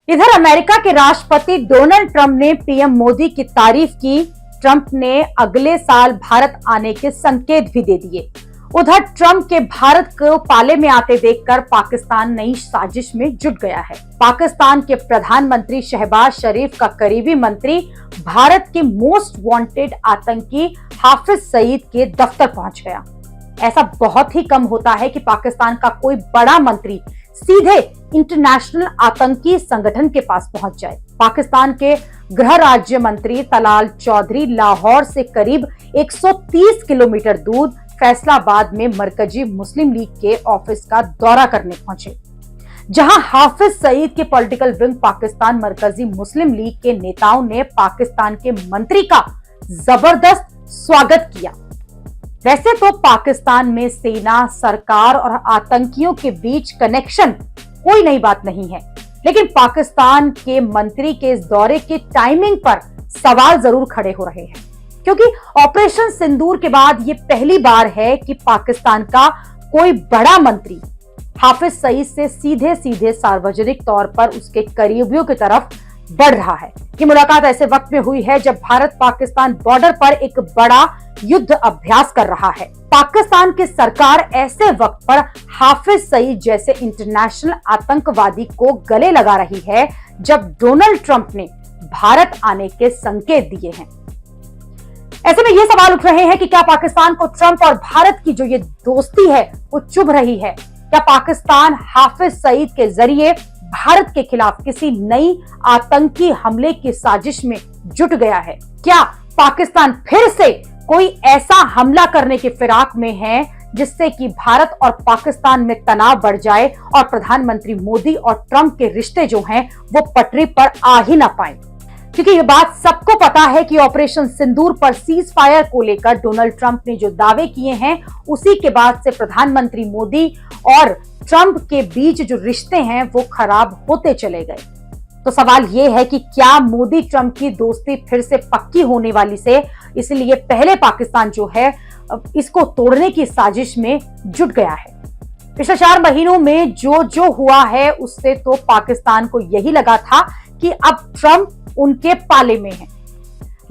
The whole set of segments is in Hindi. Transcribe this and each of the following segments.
इधर अमेरिका के राष्ट्रपति डोनाल्ड ट्रंप ने पीएम मोदी की तारीफ की। ट्रंप ने अगले साल भारत आने के संकेत भी दे दिए। उधर ट्रंप के भारत को पाले में आते देखकर पाकिस्तान नई साजिश में जुट गया है। पाकिस्तान के प्रधानमंत्री शहबाज शरीफ का करीबी मंत्री भारत के मोस्ट वांटेड आतंकी हाफिज सईद के दफ्तर पहुंच गया। ऐसा बहुत ही कम होता है कि पाकिस्तान का कोई बड़ा मंत्री सीधे इंटरनेशनल आतंकी संगठन के पास पहुंच जाए। पाकिस्तान के गृह राज्य मंत्री तलाल चौधरी लाहौर से करीब 130 किलोमीटर दूर फैसलाबाद में मरकजी मुस्लिम लीग के ऑफिस का दौरा करने पहुंचे, जहां हाफिज सईद के पॉलिटिकल विंग पाकिस्तान मरकजी मुस्लिम लीग के नेताओं ने पाकिस्तान के मंत्री का जबरदस्त स्वागत किया। वैसे तो पाकिस्तान में सेना, सरकार और आतंकियों के बीच कनेक्शन कोई नई बात नहीं है, लेकिन पाकिस्तान के मंत्री के इस दौरे के टाइमिंग पर सवाल जरूर खड़े हो रहे हैं, क्योंकि ऑपरेशन सिंदूर के बाद ये पहली बार है कि पाकिस्तान का कोई बड़ा मंत्री हाफिज सईद से सीधे सीधे सार्वजनिक तौर पर उसके करीबियों की तरफ बढ़ रहा है। ये मुलाकात ऐसे वक्त में हुई है जब भारत पाकिस्तान बॉर्डर पर एक बड़ा युद्ध अभ्यास कर रहा है। पाकिस्तान की सरकार ऐसे वक्त पर हाफिज सईद जैसे इंटरनेशनल आतंकवादी को गले लगा रही है जब डोनाल्ड ट्रंप ने भारत आने के संकेत दिए हैं। ऐसे में ये सवाल उठ रहे हैं कि क्या पाकिस्तान को ट्रंप और भारत की जो ये दोस्ती है वो चुभ रही है? क्या पाकिस्तान हाफिज सईद के जरिए भारत के खिलाफ किसी नई आतंकी हमले की साजिश में जुट गया है? क्या पाकिस्तान फिर से कोई ऐसा हमला करने की फिराक में है जिससे कि भारत और पाकिस्तान में तनाव बढ़ जाए और प्रधानमंत्री मोदी और ट्रंप के रिश्ते जो हैं वो पटरी पर आ ही ना पाए? क्योंकि ये बात सबको पता है कि ऑपरेशन सिंदूर पर सीज फायर को लेकर डोनाल्ड ट्रंप ने जो दावे किए हैं उसी के बाद से प्रधानमंत्री मोदी और ट्रंप के बीच जो रिश्ते हैं वो खराब होते चले गए। तो सवाल ये है कि क्या मोदी ट्रंप की दोस्ती फिर से पक्की होने वाली से इसलिए पहले पाकिस्तान जो है इसको तोड़ने की साजिश में जुट गया है। पिछले 4 महीनों में जो हुआ है उससे तो पाकिस्तान को यही लगा था कि अब ट्रंप उनके पाले में है,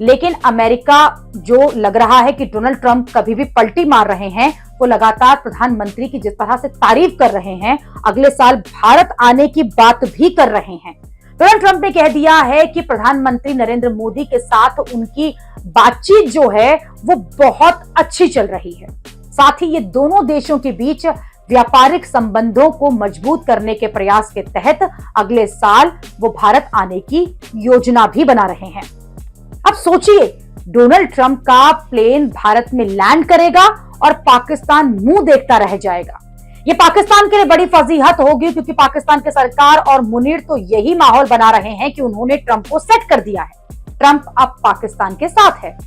लेकिन अमेरिका जो लग रहा है कि डोनाल्ड ट्रंप कभी भी पलटी मार रहे हैं, वो लगातार प्रधानमंत्री की जिस तरह से तारीफ कर रहे हैं, अगले साल भारत आने की बात भी कर रहे हैं। डोनाल्ड ट्रंप ने कह दिया है कि प्रधानमंत्री नरेंद्र मोदी के साथ उनकी बातचीत जो है वो बहुत अच्छी चल रही है। साथ ही ये दोनों देशों के बीच व्यापारिक संबंधों को मजबूत करने के प्रयास के तहत अगले साल वो भारत आने की योजना भी बना रहे हैं। अब सोचिए, डोनाल्ड ट्रंप का प्लेन भारत में लैंड करेगा और पाकिस्तान मुंह देखता रह जाएगा। ये पाकिस्तान के लिए बड़ी फजीहत होगी, क्योंकि पाकिस्तान की सरकार और मुनीर तो यही माहौल बना रहे हैं कि उन्होंने ट्रंप को सेट कर दिया है। ट्रंप अब पाकिस्तान के साथ है।